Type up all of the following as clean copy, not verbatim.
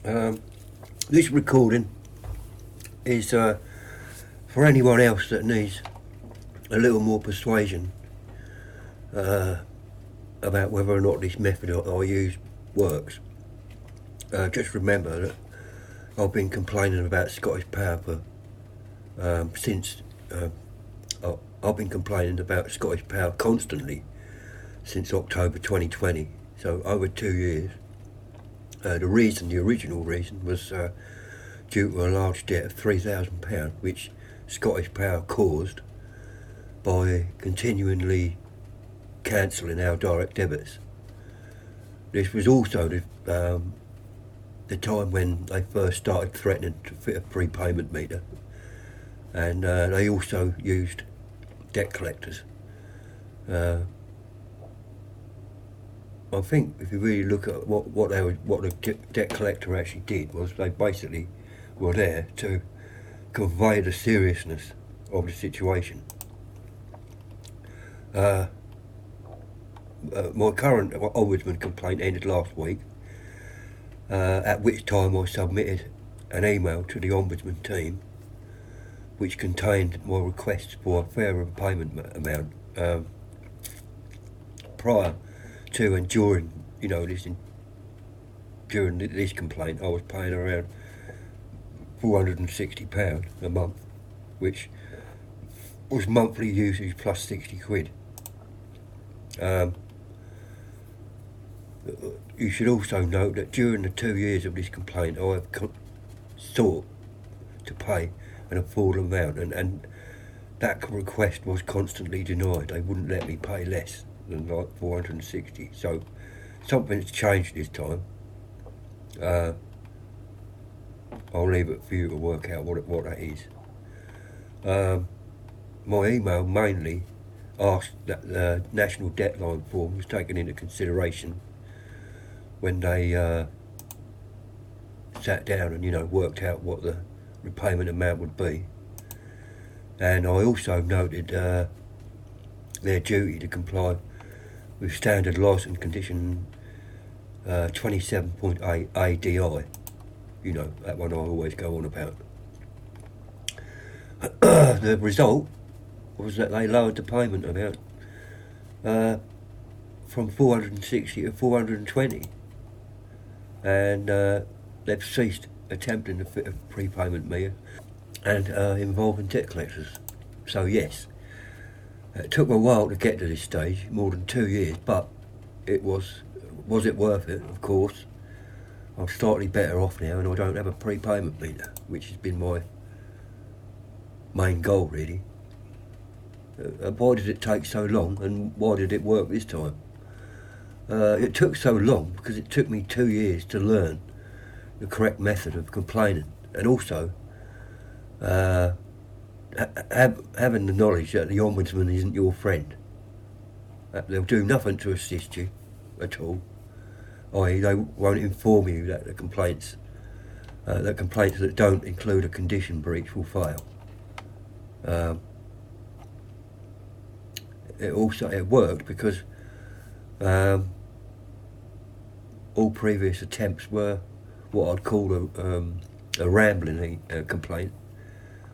This recording is for anyone else that needs a little more persuasion about whether or not this method I use works. Just remember that I've been complaining about Scottish Power for I've been complaining about Scottish Power constantly since October 2020, so over 2 years. The original reason was due to a large debt of £3,000 which Scottish Power caused by continually cancelling our direct debits. This was also the time when they first started threatening to fit a prepayment meter, and they also used debt collectors. I think if you really look at what the debt collector actually did, was they basically were there to convey the seriousness of the situation. My current Ombudsman complaint ended last week, at which time I submitted an email to the Ombudsman team which contained my requests for a fair repayment amount. Prior to and during, during this complaint, I was paying around £460 a month, which was monthly usage plus 60 quid. You should also note that during the 2 years of this complaint, I have sought to pay an affordable amount, and that request was constantly denied. They wouldn't let me pay less than like 460. So something's changed this time. I'll leave it for you to work out what that is. My email mainly asked that the national debt line form was taken into consideration when they sat down and worked out what the repayment amount would be. And I also noted their duty to comply with standard licence condition 27.8 ADI. That one I always go on about. The result was that they lowered the payment amount from 460 to 420, and they've ceased attempting to fit a prepayment meter and involving debt collectors. So yes, it took a while to get to this stage, more than 2 years, but was it worth it? Of course. I'm slightly better off now, and I don't have a prepayment meter, which has been my main goal, really. Why did it take so long, and why did it work this time? It took so long because it took me 2 years to learn the correct method of complaining, and also having the knowledge that the Ombudsman isn't your friend. They'll do nothing to assist you at all. I.e., they won't inform you that the complaints that don't include a condition breach will fail. It worked because all previous attempts were what I'd call a rambling complaint.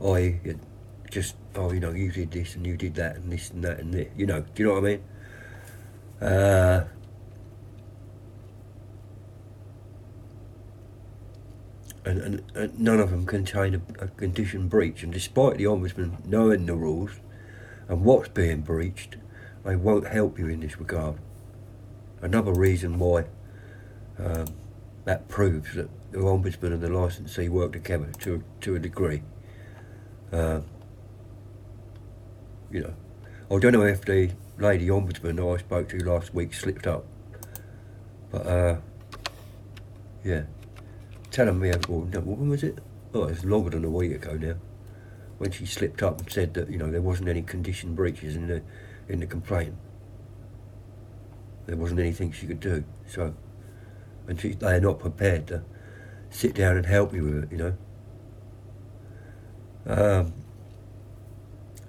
I just, you did this and you did that and this and that and this. Do you know what I mean? And none of them contain a condition breach, and despite the Ombudsman knowing the rules and what's being breached, they won't help you in this regard. Another reason why that proves that the Ombudsman and the licensee work together to a degree. I don't know if the lady Ombudsman I spoke to last week slipped up, but yeah. Telling me, when was it? Oh, it's longer than a week ago now, when she slipped up and said that there wasn't any condition breaches in the complaint. There wasn't anything she could do. So, and they are not prepared to sit down and help you with it.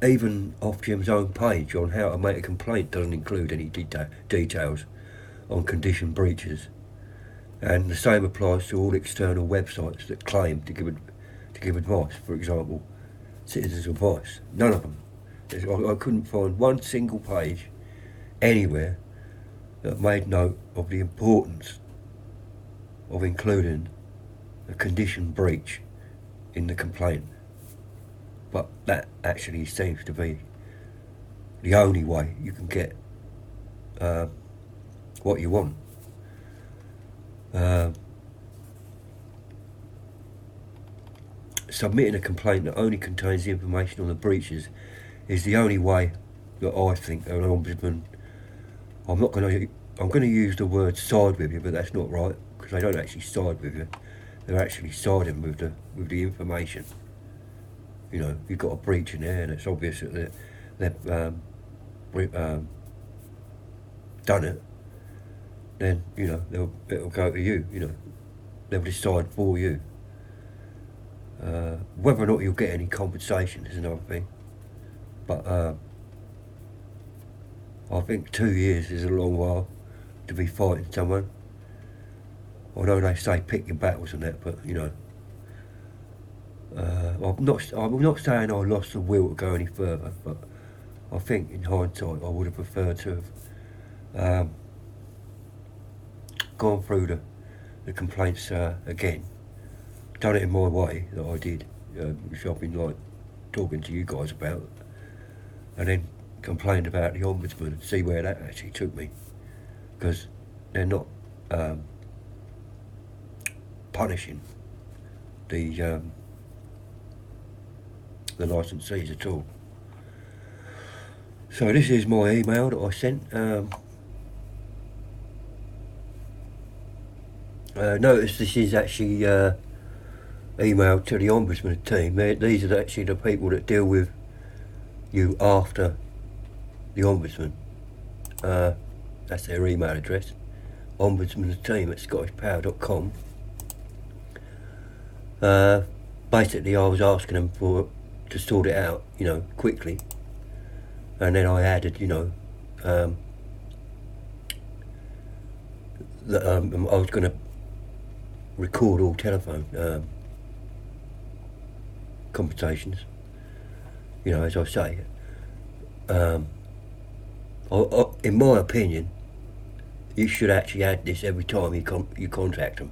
Even Ofgem's own page on how to make a complaint doesn't include any details on condition breaches. And the same applies to all external websites that claim to give advice. For example, Citizens Advice. None of them. I couldn't find one single page anywhere that made note of the importance of including a condition breach in the complaint. But that actually seems to be the only way you can get what you want. Submitting a complaint that only contains the information on the breaches is the only way that I think an ombudsman. I'm going to use the word side with you, but that's not right, because they don't actually side with you. They're actually siding with the information. You know, you've got a breach in there, and it's obvious that they've done it. Then, you know, it'll go to you. You know, they'll decide for you. Whether or not you'll get any compensation is another thing. But I think 2 years is a long while to be fighting someone. Although they say pick your battles and that, but you know, I'm not saying I lost the will to go any further, but I think in hindsight I would have preferred to have gone through the complaints again, done it in my way that I did, which I've been like talking to you guys about, and then complained about the ombudsman and see where that actually took me, because they're not punishing the licensees at all. So this is my email that I sent. Notice this is actually email to the ombudsman team. These are actually the people that deal with you after the ombudsman. That's their email address, ombudsmanteam@scottishpower.com. Basically I was asking them to sort it out, you know, quickly, and then I added, you know, that I was going to record all telephone conversations, you know, as I say. In my opinion, you should actually add this every time you contact them.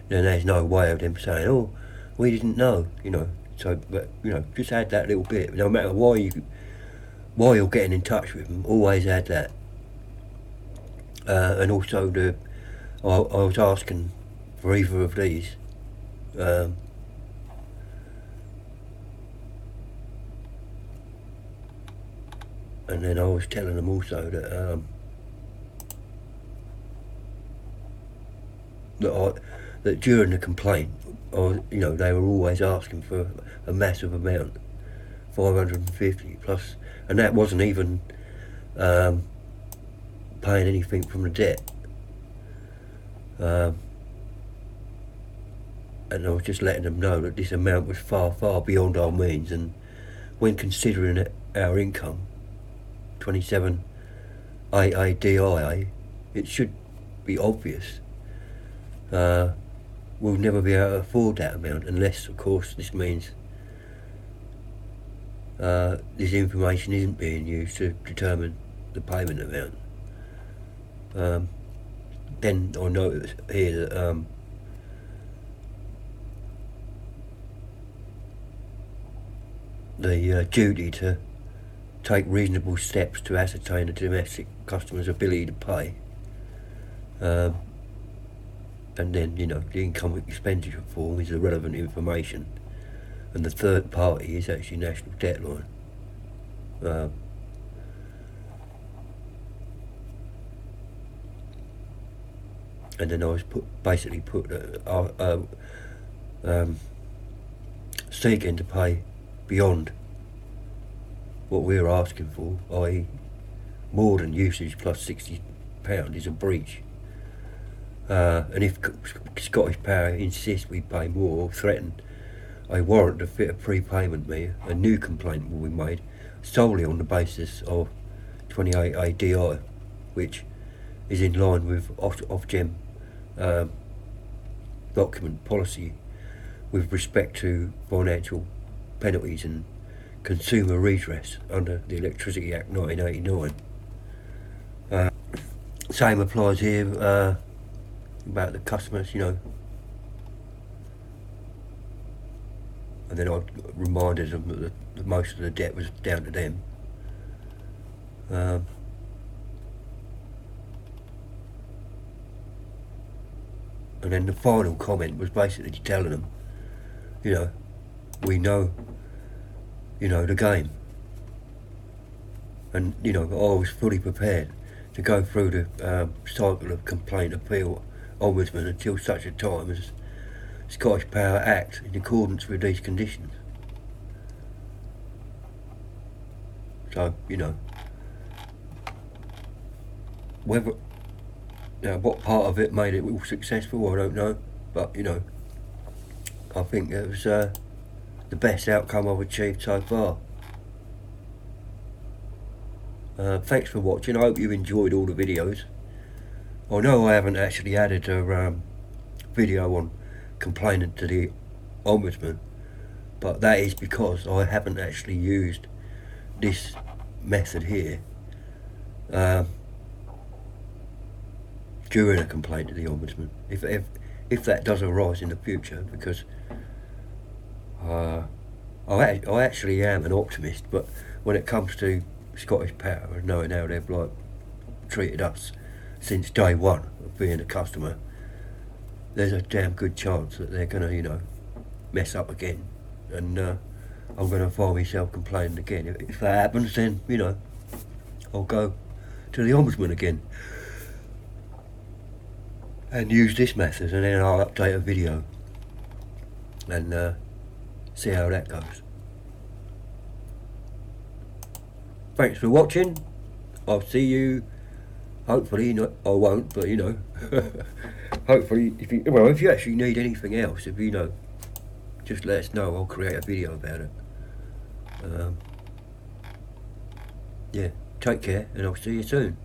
Then there's no way of them saying, "Oh, we didn't know," you know. So, but you know, just add that little bit. No matter why you're getting in touch with them, always add that. And also I was asking for either of these. And then I was telling them also that during the complaint, you know, they were always asking for a massive amount, 550 plus, and that wasn't even paying anything from the debt. And I was just letting them know that this amount was far, far beyond our means, and when considering our income, 27 AADIA, it should be obvious. We'll never be able to afford that amount unless, of course, this means this information isn't being used to determine the payment amount. Then I notice here that the duty to take reasonable steps to ascertain a domestic customer's ability to pay, and then, you know, the income expenditure form is the relevant information, and the third party is actually National Debt Line. And then I was basically seeking to pay beyond what we're asking for, i.e. more than usage plus £60 is a breach. And if Scottish Power insists we pay more or threaten a warrant to fit a prepayment meter, a new complaint will be made solely on the basis of 28 ADI, which is in line with Ofgem document policy with respect to financial penalties and consumer redress under the Electricity Act 1989. Same applies here about the customers, you know. And then I reminded them that most of the debt was down to them. And then the final comment was basically telling them, you know, we know, you know, the game. And, you know, I was fully prepared to go through the cycle of complaint, appeal, ombudsman until such a time as Scottish Power acts in accordance with these conditions. So, you know, whether, you know, what part of it made it all successful, I don't know, but, you know, I think it was the best outcome I've achieved so far. Thanks for watching. I hope you enjoyed all the videos. I know I haven't actually added a video on complaining to the Ombudsman, but that is because I haven't actually used this method here during a complaint to the Ombudsman. If that does arise in the future, because I actually am an optimist, but when it comes to Scottish Power and knowing how they've like treated us since day one of being a customer, there's a damn good chance that they're gonna, you know, mess up again, and I'm gonna find myself complaining again. If that happens, then, you know, I'll go to the Ombudsman again and use this method, and then I'll update a video and see how that goes. Thanks for watching. I'll see you, hopefully, not, I won't, but, you know, hopefully, if you actually need anything else, if you know, just let us know. I'll create a video about it. Yeah, take care, and I'll see you soon.